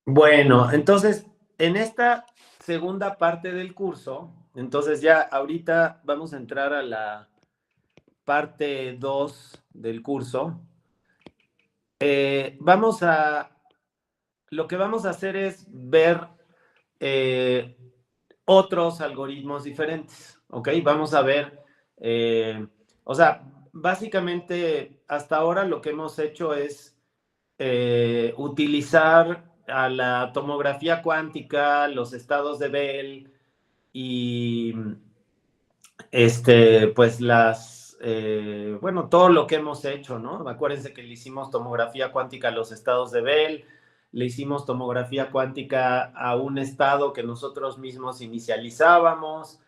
Bueno, entonces, en esta segunda parte del curso, entonces ya ahorita vamos a entrar a la parte 2 del curso. Vamos a, lo que vamos a hacer es ver eh, otros algoritmos diferentes, ¿ok? Vamos a ver, o sea, básicamente hasta ahora lo que hemos hecho es utilizar a la tomografía cuántica, los estados de Bell y pues bueno, todo lo que hemos hecho, ¿no? Acuérdense que le hicimos tomografía cuántica a los estados de Bell, le hicimos tomografía cuántica a un estado que nosotros mismos inicializábamos,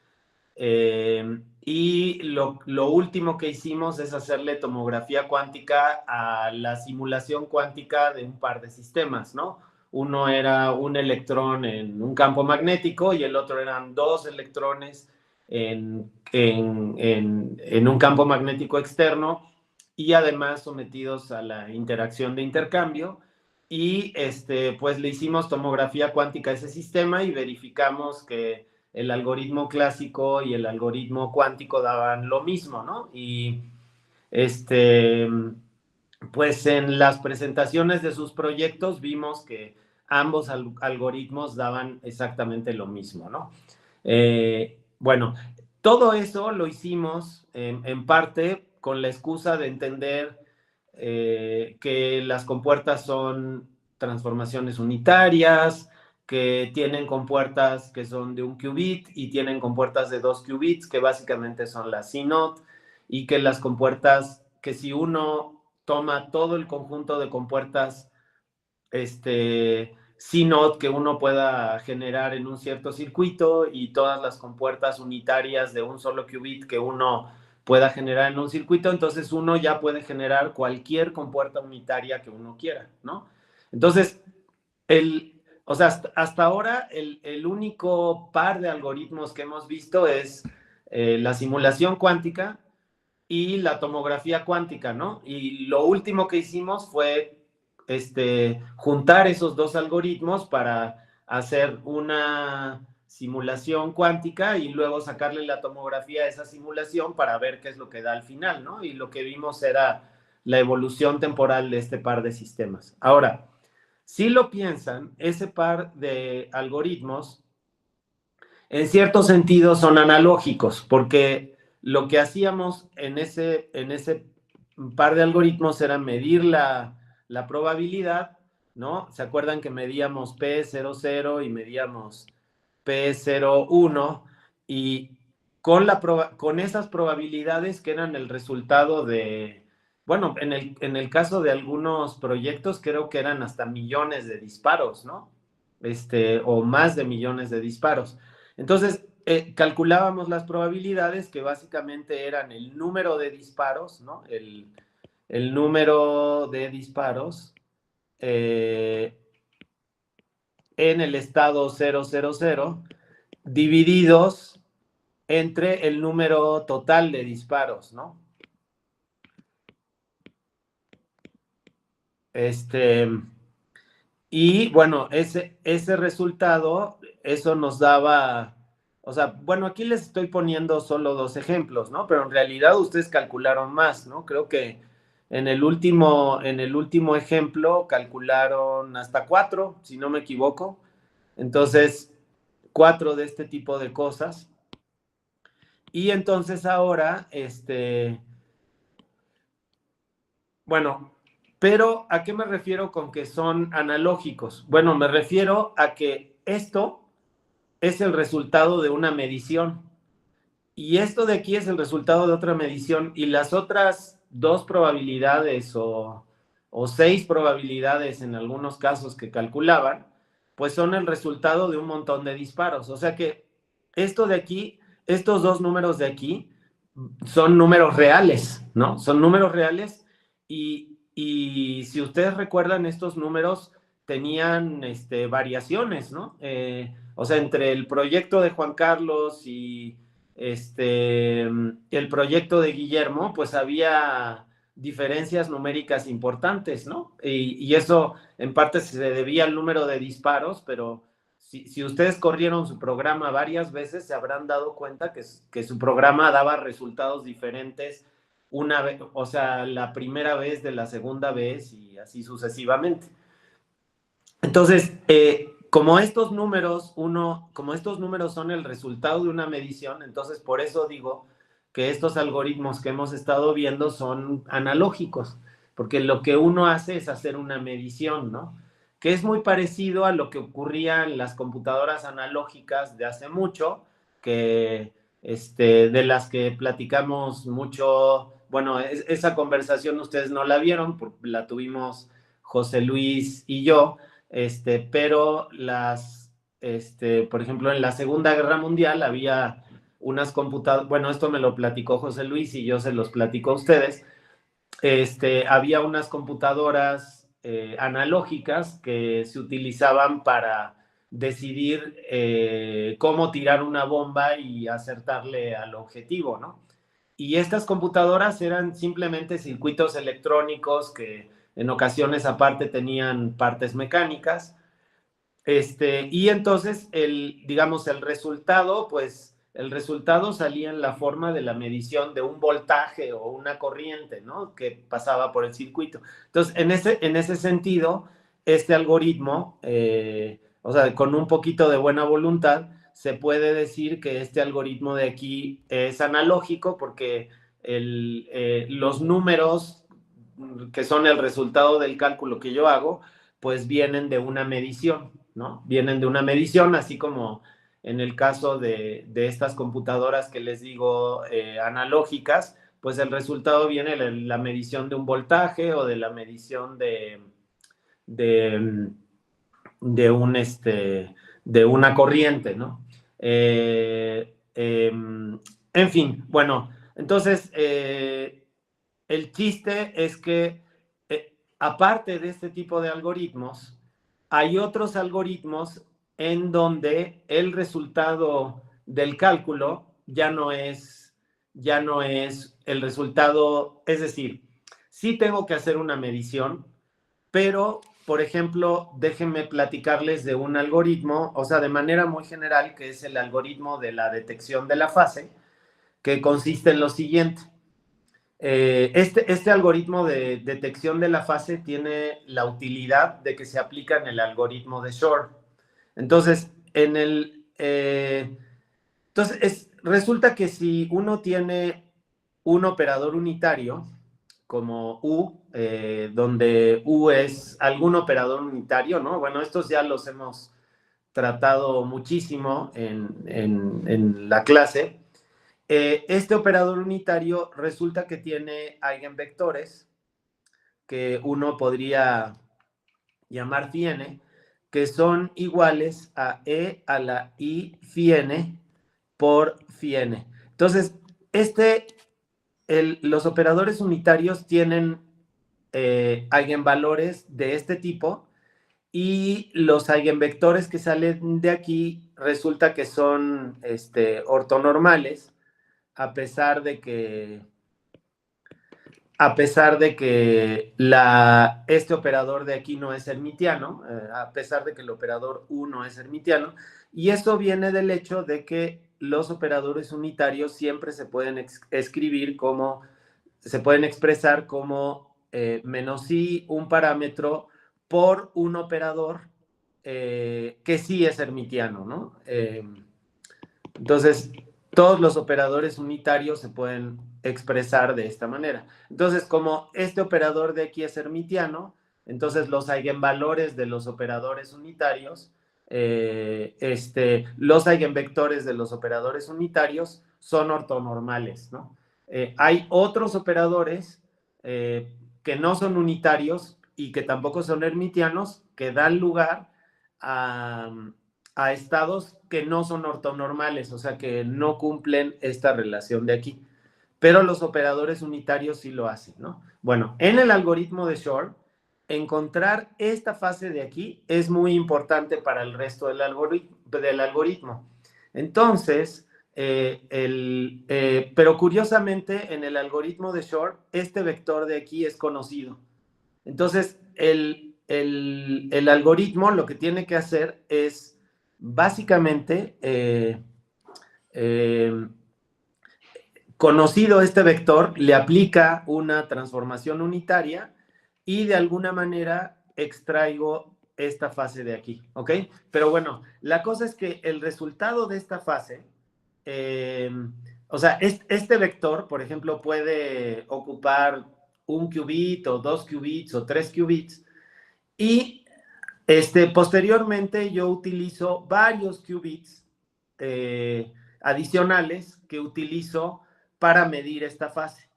y lo último que hicimos es hacerle tomografía cuántica a la simulación cuántica de un par de sistemas, ¿no? Uno era un electrón en un campo magnético y el otro eran dos electrones en un campo magnético externo y además sometidos a la interacción de intercambio. Y pues le hicimos tomografía cuántica a ese sistema y verificamos que el algoritmo clásico y el algoritmo cuántico daban lo mismo, ¿no? Y este, pues en las presentaciones de sus proyectos vimos que ambos algoritmos daban exactamente lo mismo, ¿no? Bueno, todo eso lo hicimos en parte con la excusa de entender que las compuertas son transformaciones unitarias, que tienen compuertas que son de un qubit y tienen compuertas de dos qubits, que básicamente son las CNOT, y que las compuertas, que si uno toma todo el conjunto de compuertas CNOT que uno pueda generar en un cierto circuito y todas las compuertas unitarias de un solo qubit que uno pueda generar en un circuito, entonces uno ya puede generar cualquier compuerta unitaria que uno quiera, ¿no? Entonces, o sea, hasta ahora el único par de algoritmos que hemos visto es la simulación cuántica y la tomografía cuántica, ¿no? Y lo último que hicimos fue juntar esos dos algoritmos para hacer una simulación cuántica y luego sacarle la tomografía a esa simulación para ver qué es lo que da al final, ¿no? Y lo que vimos era la evolución temporal de este par de sistemas. Ahora, si lo piensan, ese par de algoritmos en cierto sentido son analógicos, porque lo que hacíamos en ese par de algoritmos era medir la probabilidad, ¿no? ¿Se acuerdan que medíamos P00 y medíamos P01? Y con esas probabilidades que eran el resultado de, bueno, en el caso de algunos proyectos creo que eran hasta millones de disparos, ¿no? O más de millones de disparos. Entonces, calculábamos las probabilidades que básicamente eran el número de disparos, ¿no? El número de disparos eh, en el estado 000 divididos entre el número total de disparos, ¿no? Y bueno, ese resultado, eso nos daba, o sea, bueno, aquí les estoy poniendo solo dos ejemplos, ¿no? Pero en realidad ustedes calcularon más, ¿no? Creo que en el último ejemplo calcularon hasta cuatro, si no me equivoco. Entonces, cuatro de este tipo de cosas. Y entonces ahora, bueno, pero ¿a qué me refiero con que son analógicos? Bueno, me refiero a que esto es el resultado de una medición. Y esto de aquí es el resultado de otra medición. Y las otras dos probabilidades o seis probabilidades en algunos casos que calculaban, pues son el resultado de un montón de disparos. O sea que esto de aquí, estos dos números de aquí, son números reales, ¿no? Son números reales y si ustedes recuerdan, estos números tenían variaciones, ¿no? O sea, entre el proyecto de Juan Carlos y el proyecto de Guillermo, pues había diferencias numéricas importantes, ¿no? Y eso en parte se debía al número de disparos, pero si ustedes corrieron su programa varias veces, se habrán dado cuenta que su programa daba resultados diferentes una vez, o sea, la primera vez de la segunda vez y así sucesivamente. Entonces, como estos números son el resultado de una medición, entonces por eso digo que estos algoritmos que hemos estado viendo son analógicos, porque lo que uno hace es hacer una medición, ¿no? Que es muy parecido a lo que ocurría en las computadoras analógicas de hace mucho, que de las que platicamos mucho. Bueno, esa conversación ustedes no la vieron, la tuvimos José Luis y yo, pero por ejemplo, en la Segunda Guerra Mundial había unas computadoras, bueno, esto me lo platicó José Luis y yo se los platico a ustedes. Había unas computadoras analógicas que se utilizaban para decidir cómo tirar una bomba y acertarle al objetivo, ¿no? Y estas computadoras eran simplemente circuitos electrónicos que en ocasiones aparte tenían partes mecánicas. Y entonces, digamos, el resultado, pues el resultado salía en la forma de la medición de un voltaje o una corriente, ¿no? Que pasaba por el circuito. Entonces, en ese sentido, este algoritmo, o sea, con un poquito de buena voluntad, se puede decir que este algoritmo de aquí es analógico porque los números que son el resultado del cálculo que yo hago, pues vienen de una medición, ¿no? Vienen de una medición, así como en el caso de estas computadoras que les digo analógicas, pues el resultado viene de la medición de un voltaje o de la medición de, de una corriente, ¿no? En fin, bueno, entonces el chiste es que aparte de este tipo de algoritmos, hay otros algoritmos en donde el resultado del cálculo ya no es el resultado, es decir, sí tengo que hacer una medición, pero, por ejemplo, déjenme platicarles de un algoritmo, o sea, de manera muy general, que es el algoritmo de la detección de la fase, que consiste en lo siguiente. Este algoritmo de detección de la fase tiene la utilidad de que se aplica en el algoritmo de Shor. Entonces, resulta que si uno tiene un operador unitario, como U, donde U es algún operador unitario, ¿no? Bueno, estos ya los hemos tratado muchísimo en la clase. Este operador unitario resulta que tiene eigenvectores que uno podría llamar phi n, que son iguales a e a la i phi n por phi n. Entonces, los operadores unitarios tienen eigenvalores de este tipo y los eigenvectores que salen de aquí resulta que son ortonormales, a pesar de que este operador de aquí no es hermitiano, a pesar de que el operador U no es hermitiano, y esto viene del hecho de que los operadores unitarios siempre se pueden escribir como, se pueden expresar como menos i, un parámetro, por un operador que sí es hermitiano, ¿no? Entonces, todos los operadores unitarios se pueden expresar de esta manera. Entonces, como este operador de aquí es hermitiano, entonces los eigenvalores de los operadores unitarios, los eigenvectores de los operadores unitarios son ortonormales, ¿no? Hay otros operadores que no son unitarios y que tampoco son hermitianos, que dan lugar a estados que no son ortonormales, o sea, que no cumplen esta relación de aquí. Pero los operadores unitarios sí lo hacen, ¿no? Bueno, en el algoritmo de Shor, encontrar esta fase de aquí es muy importante para el resto del algoritmo. Entonces, pero curiosamente, en el algoritmo de Shor, este vector de aquí es conocido. Entonces, el algoritmo lo que tiene que hacer es básicamente, conocido este vector, le aplica una transformación unitaria y de alguna manera extraigo esta fase de aquí, ¿ok? Pero bueno, la cosa es que el resultado de esta fase, o sea, este vector, por ejemplo, puede ocupar un qubit o 2 qubits o 3 qubits y posteriormente yo utilizo varios qubits adicionales que utilizo para medir esta fase.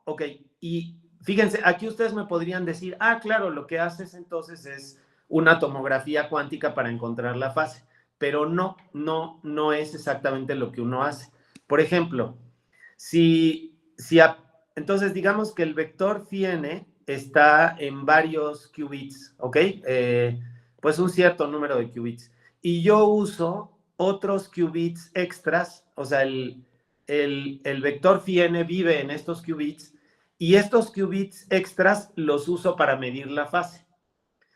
Ok, y fíjense, aquí ustedes me podrían decir, ah, claro, lo que haces entonces es una tomografía cuántica para encontrar la fase, pero no es exactamente lo que uno hace. Por ejemplo, entonces digamos que el vector phi n está en varios qubits, ¿ok? Pues un cierto número de qubits. Y yo uso otros qubits extras, o sea, el vector phi n vive en estos qubits y estos qubits extras los uso para medir la fase.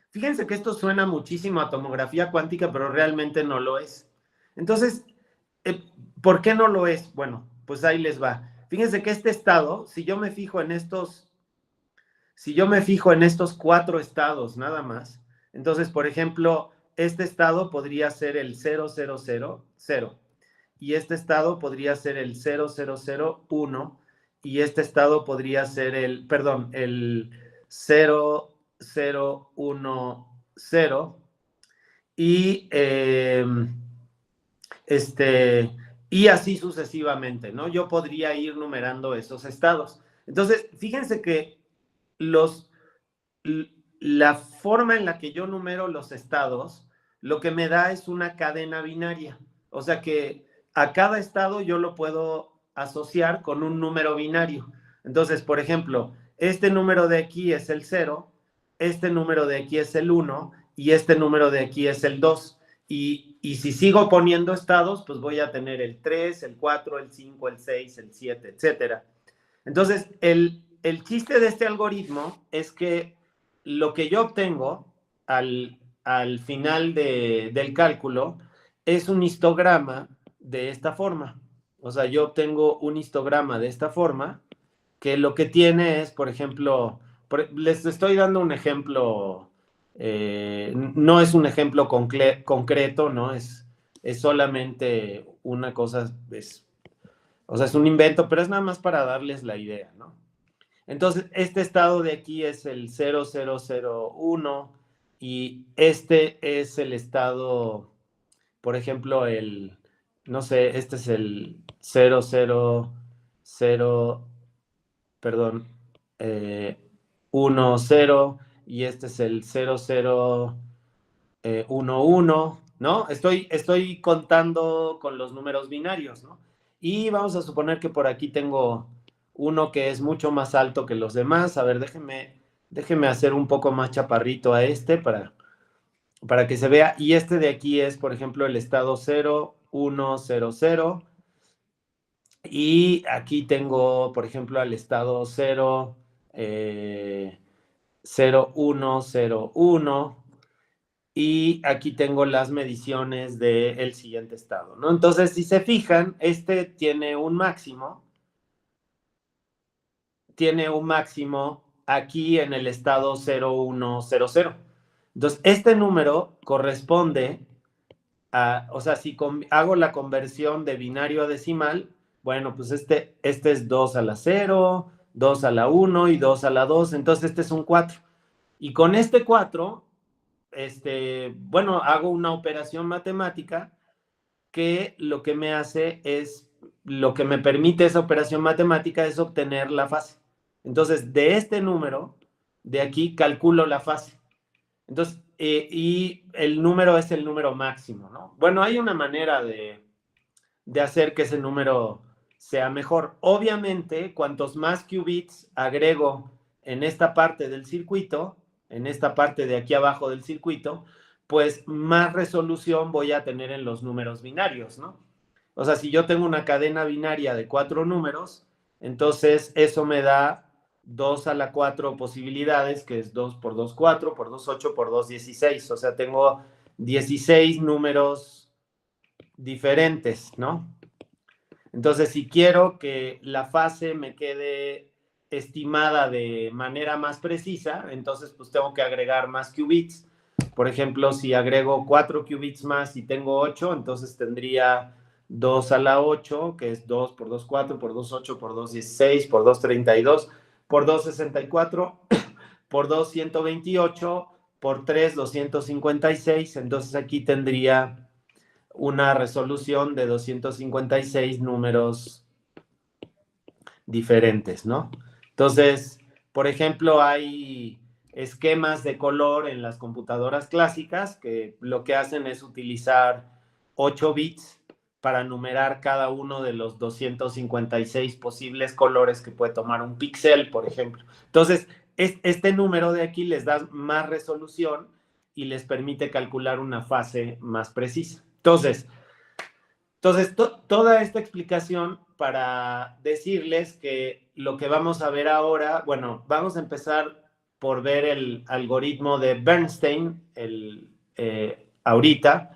Fíjense que esto suena muchísimo a tomografía cuántica, pero realmente no lo es. Entonces, ¿por qué no lo es? Bueno, pues ahí les va. Fíjense que este estado, si yo me fijo en estos 4 estados nada más, entonces, por ejemplo, este estado podría ser el 0000 y este estado podría ser el 0001 y este estado podría ser el 0010 y y así sucesivamente, ¿no? Yo podría ir numerando esos estados. Entonces, fíjense que los, la forma en la que yo numero los estados, lo que me da es una cadena binaria. O sea que a cada estado yo lo puedo asociar con un número binario. Entonces, por ejemplo, este número de aquí es el 0, este número de aquí es el 1 y este número de aquí es el 2. Y si sigo poniendo estados, pues voy a tener el 3, el 4, el 5, el 6, el 7, etcétera. Entonces, el chiste de este algoritmo es que lo que yo obtengo al final del cálculo es un histograma de esta forma. O sea, yo obtengo un histograma de esta forma que lo que tiene es, por ejemplo, les estoy dando un ejemplo, no es un ejemplo concreto, ¿no? Es solamente una cosa, o sea, es un invento, pero es nada más para darles la idea, ¿no? Entonces, este estado de aquí es el 0001 y este es el estado, por ejemplo, no sé, este es el 000, perdón, 10 y este es el 0011, ¿no? Estoy contando con los números binarios, ¿no? Y vamos a suponer que por aquí tengo uno que es mucho más alto que los demás. A ver, déjeme hacer un poco más chaparrito a este para que se vea. Y este de aquí es, por ejemplo, el estado 0100. Y aquí tengo, por ejemplo, al estado 0101. Y aquí tengo las mediciones del siguiente estado, ¿no? Entonces, si se fijan, este tiene un máximo aquí en el estado 0100. Entonces, este número corresponde o sea, si hago la conversión de binario a decimal, bueno, pues este es 2 a la 0, 2 a la 1 y 2 a la 2, entonces este es un 4. Y con este 4, bueno, hago una operación matemática que lo que me hace es, lo que me permite esa operación matemática es obtener la fase. Entonces, de este número, de aquí calculo la fase. Entonces, y el número es el número máximo, ¿no? Bueno, hay una manera de hacer que ese número sea mejor. Obviamente, cuantos más qubits agrego en esta parte del circuito, en esta parte de aquí abajo del circuito, pues más resolución voy a tener en los números binarios, ¿no? O sea, si yo tengo una cadena binaria de 4 números, entonces eso me da 2 a la 4 posibilidades, que es 2 por 2, 4, por 2, 8, por 2, 16. O sea, tengo 16 números diferentes, ¿no? Entonces, si quiero que la fase me quede estimada de manera más precisa, entonces pues tengo que agregar más qubits. Por ejemplo, si agrego 4 qubits más y tengo 8, entonces tendría 2 a la 8, que es 2 por 2, 4, por 2, 8, por 2, 16, por 2, 32, por 2, 64, por 2, 128, por 3, 256. Entonces aquí tendría una resolución de 256 números diferentes, ¿no? Entonces, por ejemplo, hay esquemas de color en las computadoras clásicas que lo que hacen es utilizar 8 bits para numerar cada uno de los 256 posibles colores que puede tomar un píxel, por ejemplo. Entonces, este número de aquí les da más resolución y les permite calcular una fase más precisa. Entonces, toda esta explicación para decirles que lo que vamos a ver ahora, bueno, vamos a empezar por ver el algoritmo de Bernstein ahorita,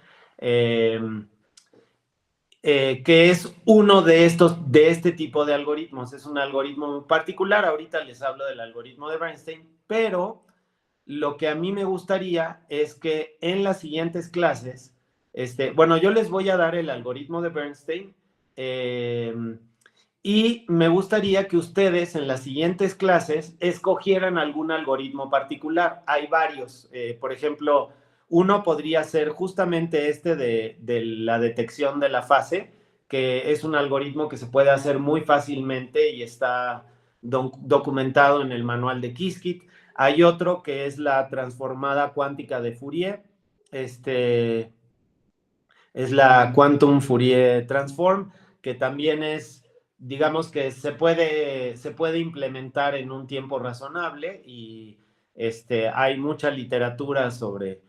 eh, que es uno de este tipo de algoritmos. Es un algoritmo muy particular. Ahorita les hablo del algoritmo de Bernstein, pero lo que a mí me gustaría es que en las siguientes clases, bueno, yo les voy a dar el algoritmo de Bernstein eh, y me gustaría que ustedes en las siguientes clases escogieran algún algoritmo particular. Hay varios. Por ejemplo, uno podría ser justamente este de la detección de la fase, que es un algoritmo que se puede hacer muy fácilmente y está documentado en el manual de Qiskit. Hay otro que es la transformada cuántica de Fourier. Es la Quantum Fourier Transform, que también es, digamos que se puede implementar en un tiempo razonable y hay mucha literatura sobre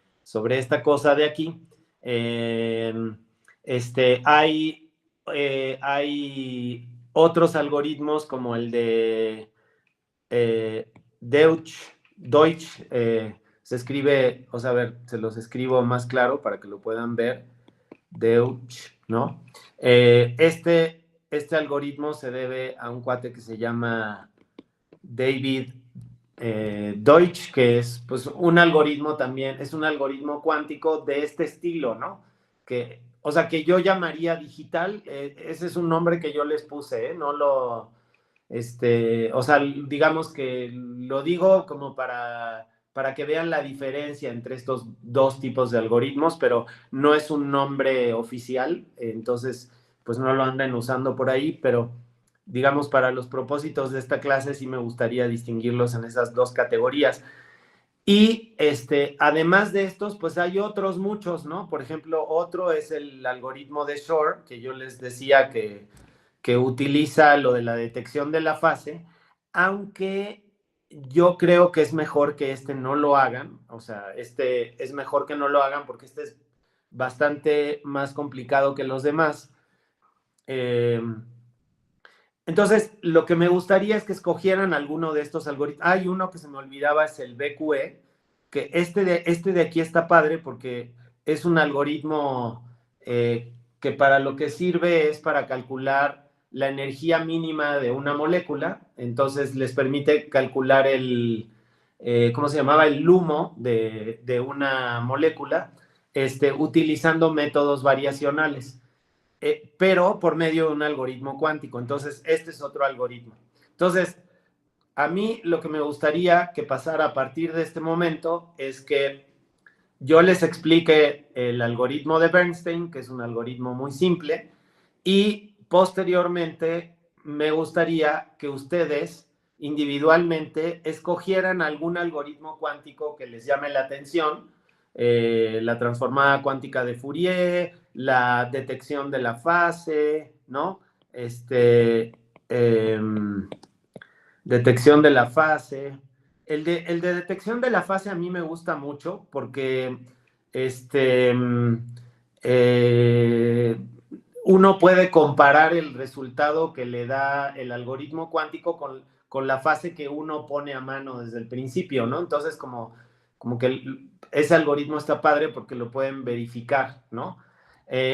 esta cosa de aquí. Eh, hay otros algoritmos como el de Deutsch, se escribe, o sea, a ver, se los escribo más claro para que lo puedan ver. Deutsch, ¿no? Este algoritmo se debe a un cuate que se llama David Deutsch, que es pues un algoritmo también, es un algoritmo cuántico de este estilo, ¿no? O sea, que yo llamaría digital, ese es un nombre que yo les puse, ¿eh? No lo, o sea, digamos que lo digo como para que vean la diferencia entre estos dos tipos de algoritmos, pero no es un nombre oficial, entonces pues no lo anden usando por ahí, pero digamos para los propósitos de esta clase sí me gustaría distinguirlos en esas dos categorías. Y además de estos, pues hay otros muchos, ¿no? Por ejemplo, otro es el algoritmo de Shor, que yo les decía que utiliza lo de la detección de la fase, aunque yo creo que es mejor que no lo hagan, o sea, es mejor que no lo hagan porque este es bastante más complicado que los demás. Entonces, lo que me gustaría es que escogieran alguno de estos algoritmos. Hay uno que se me olvidaba, es el BQE, que este de aquí está padre porque es un algoritmo que para lo que sirve es para calcular la energía mínima de una molécula. Entonces, les permite calcular ¿cómo se llamaba? El LUMO de una molécula, utilizando métodos variacionales, pero por medio de un algoritmo cuántico. Entonces, este es otro algoritmo. Entonces, a mí lo que me gustaría que pasara a partir de este momento es que yo les explique el algoritmo de Bernstein, que es un algoritmo muy simple, y posteriormente me gustaría que ustedes individualmente escogieran algún algoritmo cuántico que les llame la atención, la transformada cuántica de Fourier, la detección de la fase, ¿no? Eh, detección de la fase. El de detección de la fase a mí me gusta mucho porque este, eh, uno puede comparar el resultado que le da el algoritmo cuántico con la fase que uno pone a mano desde el principio, ¿no? Entonces, como que ese algoritmo está padre porque lo pueden verificar, ¿no?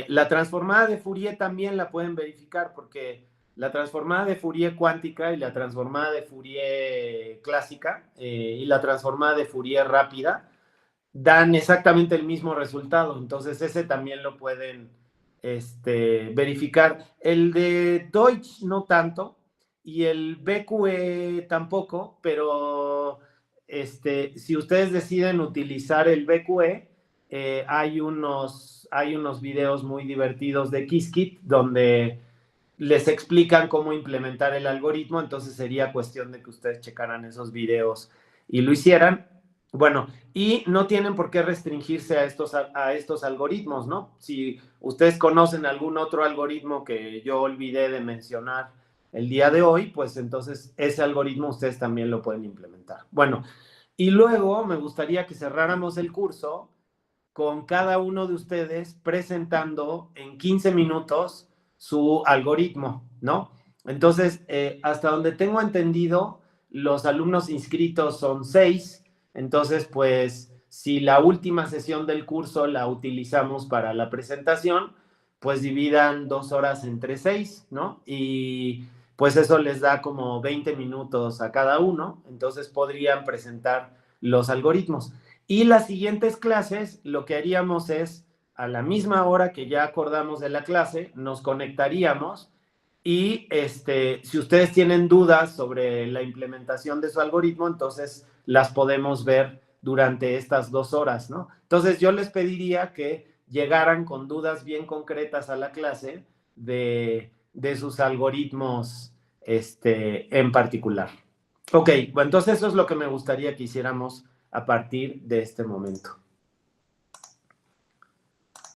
La transformada de Fourier también la pueden verificar porque la transformada de Fourier cuántica y la transformada de Fourier clásica y la transformada de Fourier rápida dan exactamente el mismo resultado. Entonces, ese también lo pueden verificar. El de Deutsch no tanto y el BQE tampoco, pero si ustedes deciden utilizar el BQE, hay unos videos muy divertidos de Qiskit donde les explican cómo implementar el algoritmo, entonces sería cuestión de que ustedes checaran esos videos y lo hicieran. Bueno, y no tienen por qué restringirse a estos algoritmos, ¿no? Si ustedes conocen algún otro algoritmo que yo olvidé de mencionar el día de hoy, pues entonces ese algoritmo ustedes también lo pueden implementar. Bueno, y luego me gustaría que cerráramos el curso con cada uno de ustedes presentando en 15 minutos su algoritmo, ¿no? Entonces, hasta donde tengo entendido, los alumnos inscritos son 6, entonces, pues, si la última sesión del curso la utilizamos para la presentación, pues dividan 2 horas entre 6, ¿no? Y pues eso les da como 20 minutos a cada uno, entonces podrían presentar los algoritmos. Y las siguientes clases, lo que haríamos es, a la misma hora que ya acordamos de la clase, nos conectaríamos y si ustedes tienen dudas sobre la implementación de su algoritmo, entonces las podemos ver durante estas 2 horas, ¿no? Entonces yo les pediría que llegaran con dudas bien concretas a la clase de sus algoritmos en particular. Ok, bueno, entonces eso es lo que me gustaría que hiciéramos a partir de este momento.